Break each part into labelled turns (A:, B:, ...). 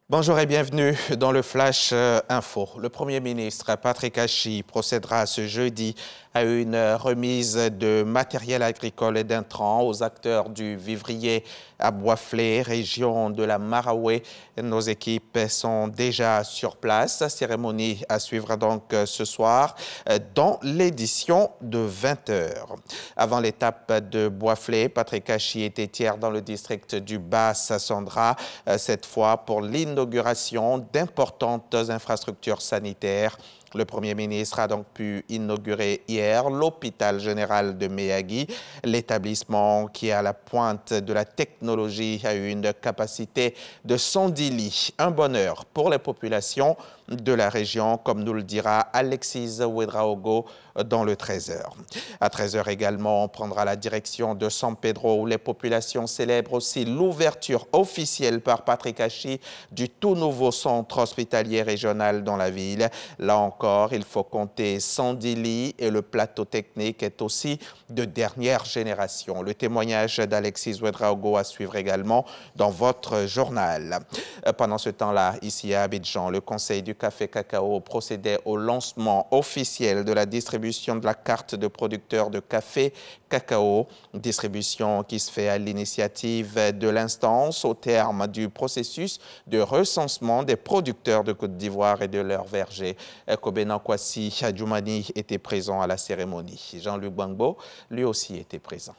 A: Bonjour et bienvenue dans le Flash Info. Le Premier ministre Patrick Achi procédera ce jeudi à une remise de matériel agricole et d'intrants aux acteurs du vivrier à Boisflé, région de la Maraoué. Nos équipes sont déjà sur place. La cérémonie à suivre donc ce soir dans l'édition de 20h. Avant l'étape de Boisflé, Patrick Achi était hier dans le district du Bas-Sassandra, cette fois pour l'inauguration d'importantes infrastructures sanitaires. Le Premier ministre a donc pu inaugurer hier l'hôpital général de Méagui. L'établissement qui est à la pointe de la technologie a eu une capacité de 110 lits. Un bonheur pour les populations de la région, comme nous le dira Alexis Ouedraogo dans le 13h. À 13h également, on prendra la direction de San Pedro où les populations célèbrent aussi l'ouverture officielle par Patrick Achi du tout nouveau centre hospitalier régional dans la ville. Là encore, il faut compter 110 lits et le plateau technique est aussi de dernière génération. Le témoignage d'Alexis Ouedraogo à suivre également dans votre journal. Pendant ce temps-là, ici à Abidjan, le Conseil du café cacao procédait au lancement officiel de la distribution de la carte de producteur de café cacao, distribution qui se fait à l'initiative de l'instance au terme du processus de recensement des producteurs de Côte d'Ivoire et de leurs vergers. Kobena Kwasi Adjoumani était présent à la cérémonie. Jean-Luc Gbangbo, lui aussi, était présent.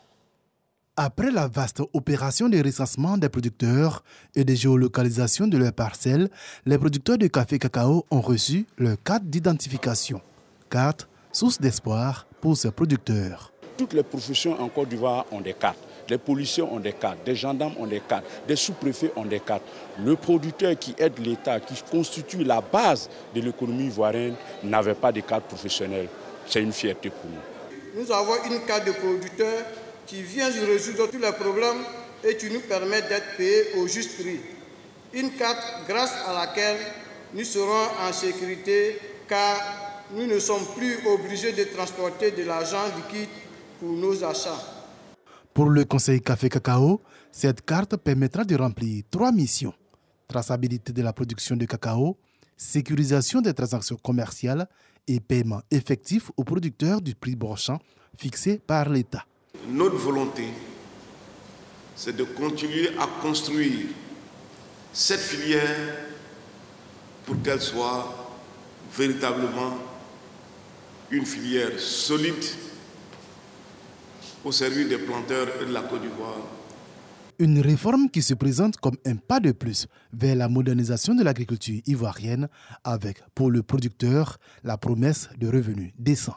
B: Après la vaste opération de recensement des producteurs et de géolocalisation de leurs parcelles, les producteurs de café cacao ont reçu leur carte d'identification. Carte, source d'espoir pour ces producteurs.
C: Toutes les professions en Côte d'Ivoire ont des cartes. Les policiers ont des cartes, des gendarmes ont des cartes, des sous-préfets ont des cartes. Le producteur qui aide l'État, qui constitue la base de l'économie ivoirienne, n'avait pas de carte professionnelle. C'est une fierté pour nous.
D: Nous avons une carte de producteur qui vient de résoudre tous les problèmes et qui nous permet d'être payés au juste prix. Une carte grâce à laquelle nous serons en sécurité car nous ne sommes plus obligés de transporter de l'argent liquide pour nos achats.
B: Pour le Conseil Café Cacao, cette carte permettra de remplir 3 missions. Traçabilité de la production de cacao, sécurisation des transactions commerciales et paiement effectif aux producteurs du prix brochant fixé par l'État.
E: Notre volonté, c'est de continuer à construire cette filière pour qu'elle soit véritablement une filière solide au service des planteurs et de la Côte d'Ivoire.
B: Une réforme qui se présente comme un pas de plus vers la modernisation de l'agriculture ivoirienne avec, pour le producteur, la promesse de revenus décents.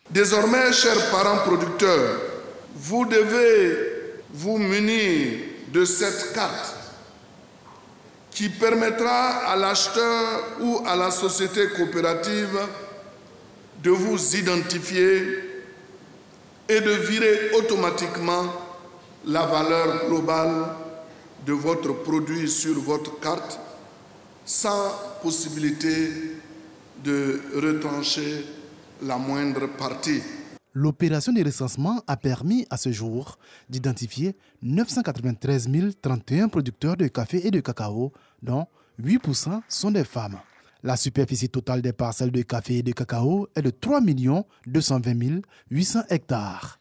F: Désormais, chers parents producteurs, vous devez vous munir de cette carte qui permettra à l'acheteur ou à la société coopérative de vous identifier et de virer automatiquement la valeur globale de votre produit sur votre carte sans possibilité de retrancher la moindre partie.
B: L'opération de recensement a permis à ce jour d'identifier 993 031 producteurs de café et de cacao, dont 8% sont des femmes. La superficie totale des parcelles de café et de cacao est de 3 220 800 hectares.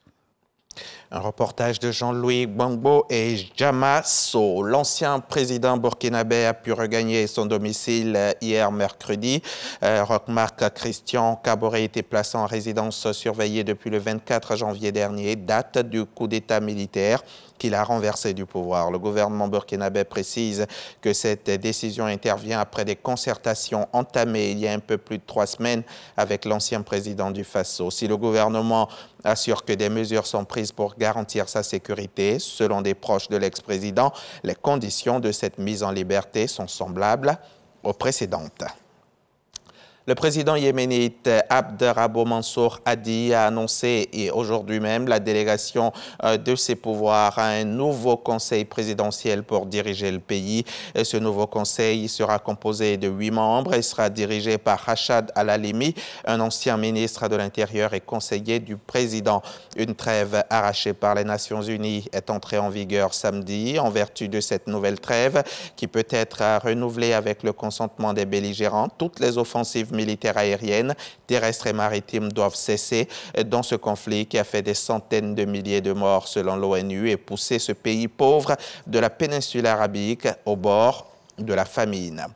A: Un reportage de Jean-Louis Gbangbo et Jama So. L'ancien président burkinabé a pu regagner son domicile hier mercredi. Roch-Marc Christian Kaboré était placé en résidence surveillée depuis le 24 janvier dernier, date du coup d'État militaire qu'il a renversé du pouvoir. Le gouvernement burkinabé précise que cette décision intervient après des concertations entamées il y a un peu plus de 3 semaines avec l'ancien président du Faso. Si le gouvernement assure que des mesures sont prises pour garantir sa sécurité, selon des proches de l'ex-président, les conditions de cette mise en liberté sont semblables aux précédentes. Le président yéménite Abd Rabbo Mansour Hadi a annoncé et aujourd'hui même la délégation de ses pouvoirs à un nouveau conseil présidentiel pour diriger le pays. Ce nouveau conseil sera composé de 8 membres et sera dirigé par Rachad Al-Alimi, un ancien ministre de l'Intérieur et conseiller du président. Une trêve arrachée par les Nations Unies est entrée en vigueur samedi. En vertu de cette nouvelle trêve, qui peut être renouvelée avec le consentement des belligérants, toutes les offensives militaires aériennes, terrestres et maritimes doivent cesser dans ce conflit qui a fait des centaines de milliers de morts selon l'ONU et poussé ce pays pauvre de la péninsule arabique au bord de la famine.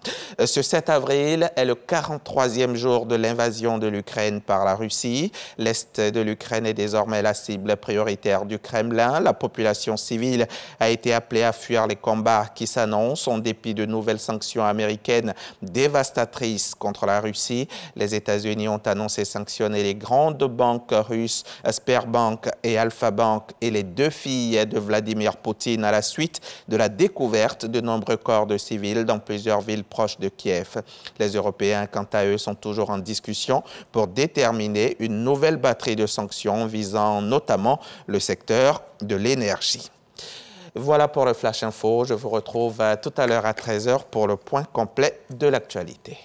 A: Ce 7 avril est le 43e jour de l'invasion de l'Ukraine par la Russie. L'Est de l'Ukraine est désormais la cible prioritaire du Kremlin. La population civile a été appelée à fuir les combats qui s'annoncent en dépit de nouvelles sanctions américaines dévastatrices contre la Russie. Les États-Unis ont annoncé sanctionner les grandes banques russes, Sberbank et Alfa Bank, et les 2 filles de Vladimir Poutine à la suite de la découverte de nombreux corps de civils dans plusieurs villes proches de Kiev. Les Européens, quant à eux, sont toujours en discussion pour déterminer une nouvelle batterie de sanctions visant notamment le secteur de l'énergie. Voilà pour le Flash Info. Je vous retrouve tout à l'heure à 13h pour le point complet de l'actualité.